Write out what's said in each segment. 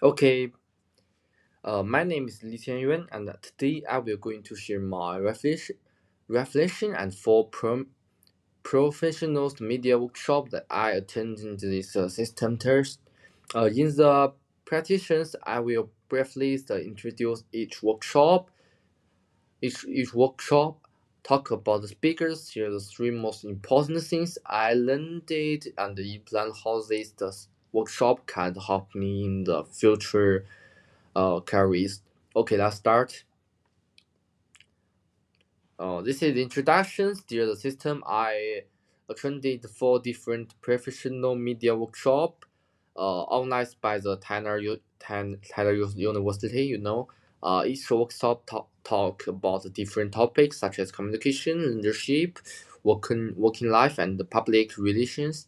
Okay, my name is Li Tianyuan, and today I will going to share my reflection and four professional media workshop that I attended this system test. In the practitioners, I will briefly introduce each workshop, talk about the speakers, share the three most important things I learned it, and plan how this workshop can help me in the future careers. Okay, let's start. This is introductions. Dear the system, I attended four different professional media workshop, organized by the Tyler University. Each workshop talk about different topics such as communication, leadership, working life, and public relations.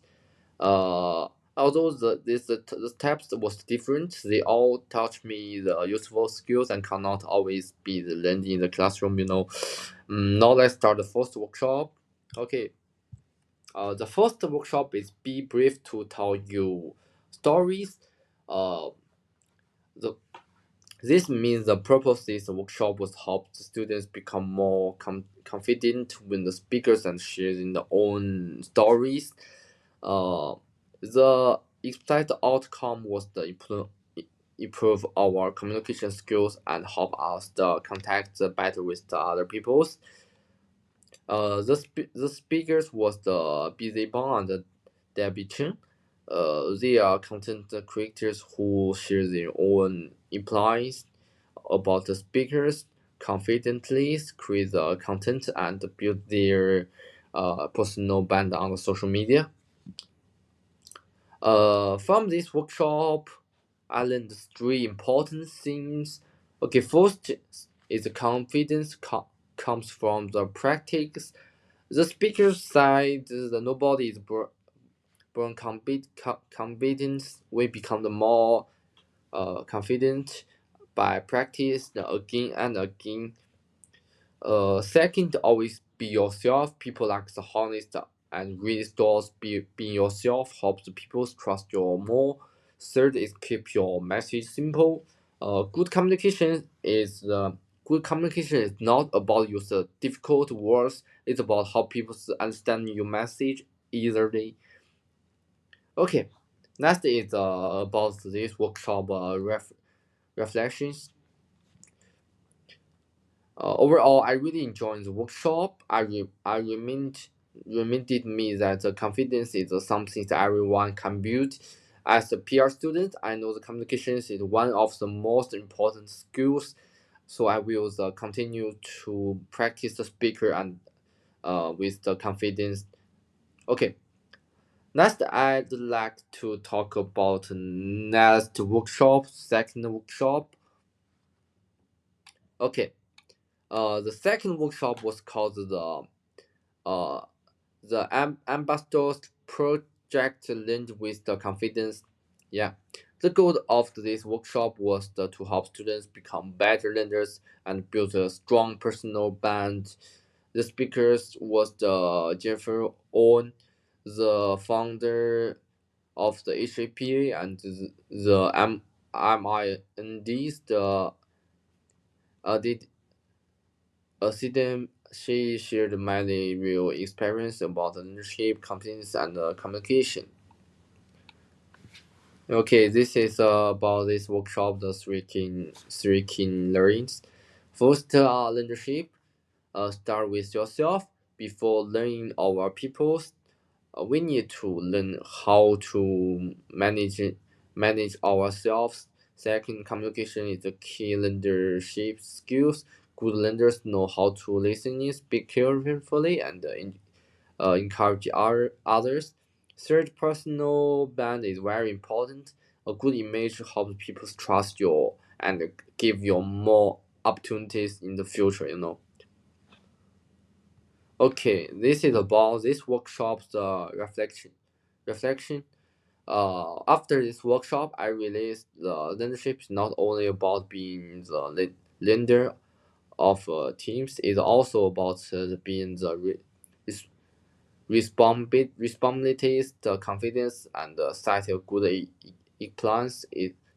Although the steps was different, they all taught me the useful skills and cannot always be learned in the classroom. Now let's start the first workshop. Okay. The first workshop is be brief to tell you stories. Uh, the This means the purpose of this workshop was help the students become more confident when the speakers and sharing their own stories. Uh, the expected outcome was the improve our communication skills and help us to contact better with the other peoples. The speakers was the BZ Bang and the Debbie Chen. They are content creators who share their own implies about the speakers confidently, create the content, and build their personal brand on the social media. From this workshop, I learned three important things. Okay, first is the confidence comes from the practice. The speaker side, the nobody is born confidence. We become the more confident by practice again and again. Second, always be yourself. People like the honest and real stores. Being yourself helps the people trust you more. Third is keep your message simple. Good communication is not about using difficult words. It's about how people understand your message easily. Okay, next is about this workshop reflections. Overall, I really enjoyed the workshop. Reminded me that the confidence is something that everyone can build. As a PR student, I know the communications is one of the most important skills. So I will continue to practice the speaker and with the confidence. Okay, next I'd like to talk about next workshop, second workshop. Okay, the second workshop was called uh, ambassadors project linked with the confidence. Yeah, the goal of this workshop was to help students become better learners and build a strong personal brand. The speakers was the Jennifer Owen, the founder of the HAPA, and the MINDs, the did she shared many real experience about leadership, competence, and communication. Okay, this is about this workshop, the three key learnings. First, leadership. Start with yourself before learning our peoples. We need to learn how to manage ourselves. Second, communication is the key leadership skills. Good leaders know how to listen, speak carefully, and encourage others. Third, personal brand is very important. A good image helps people trust you and give you more opportunities in the future. Okay, this is about this workshop's reflection. After this workshop, I realized the leadership is not only about being the leader of teams, it's also about being the responsibilities, the confidence, and set a good examples.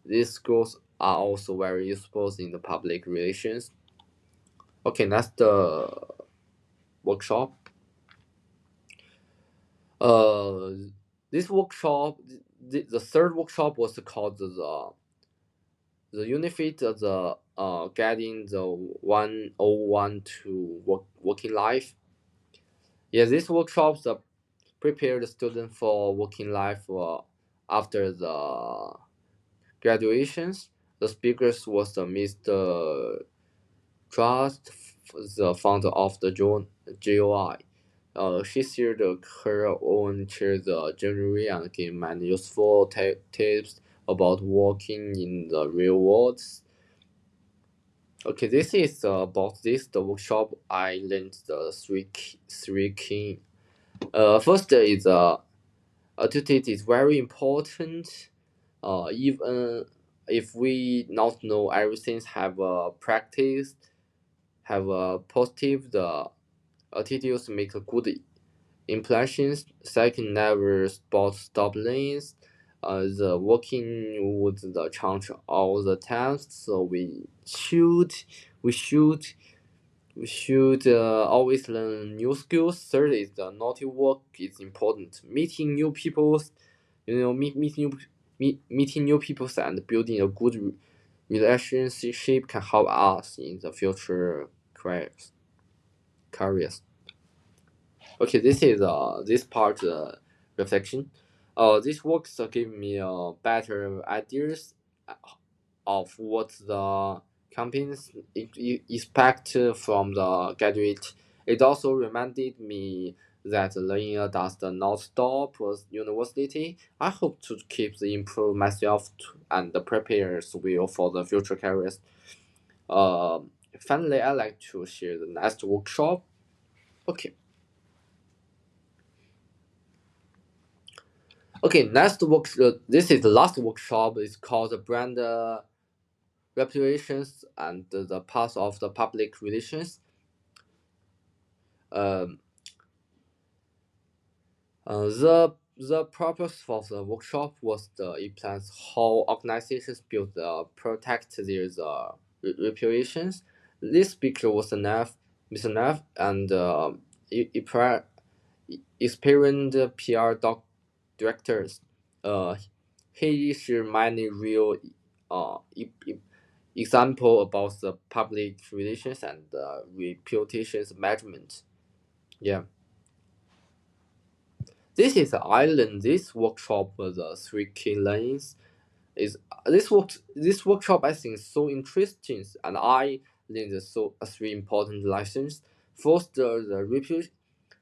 These skills are also very useful in the public relations. Okay, that's the workshop. Uh, this workshop, the third workshop was called the Unifit the getting the 101 to working life. Yeah, this workshops prepare the student for working life after the graduations. The speakers was Mr. Trust, the founder of the JOI. She shared her own shared journey and gave many useful tips about working in the real world. Okay, this is about this the workshop. I learned the three key. First is attitude is very important. Even if we not know everything, have a practice, have a positive the attitudes make a good impressions. Second, never stop lanes. The working with the change all the time, so we should we should always learn new skills. Third is the naughty work is important. Meeting new people, meeting new people and building a good relationship can help us in the future careers. Okay, this is this part reflection. This works give me better ideas of what the companies expect from the graduate. It also reminded me that learning does not stop with university. I hope to keep the improve myself and prepare well for the future careers. Uh, Finally, I like to share the next workshop. Okay. Okay, next work. This is the last workshop. It's called the brand reputations and the path of the public relations. Um, the purpose of the workshop was it plans how organizations build protect their reputations. This speaker was Neff, Mr. Neff, and experienced PR directors. Uh, he shared many real example about the public relations and reputations management. Yeah, this is island. This workshop was three key learnings. Is this workshop I think is so interesting, and I learned so three important lessons. First, the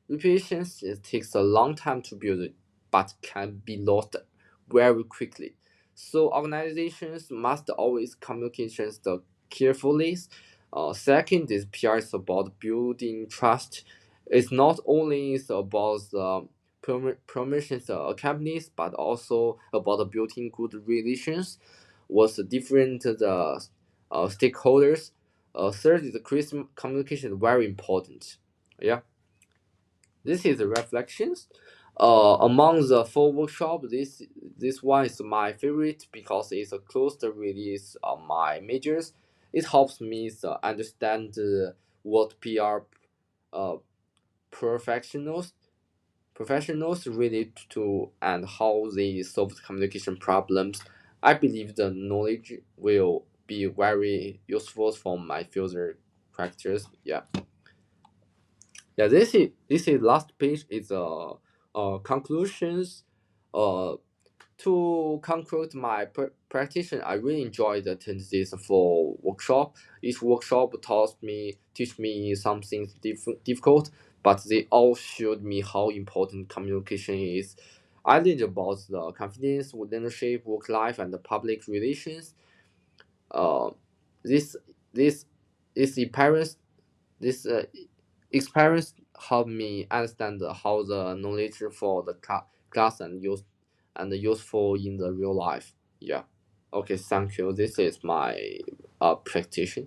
reputations it takes a long time to build, but can be lost very quickly. So organizations must always communications the carefully. Second is PR is about building trust. It's not only about the promotions companies, but also about building good relations with different stakeholders. Third is the Christian communication very important. Yeah. This is the reflections. Among the four workshops, this one is my favorite because it's a close release on my majors. It helps me understand what PR uh, professionals relate to and how they solve communication problems. I believe the knowledge will be very useful for my future practice. Yeah. Yeah, this is last page is conclusions. Uh, to conclude my practice, I really enjoyed attending this for workshop. Each workshop teach me something difficult, but they all showed me how important communication is. I learned about the confidence, leadership, work life, and the public relations. Uh, this this this appearance this experience helped me understand how the knowledge for the class and useful in the real life. Yeah. Okay. Thank you. This is my practice.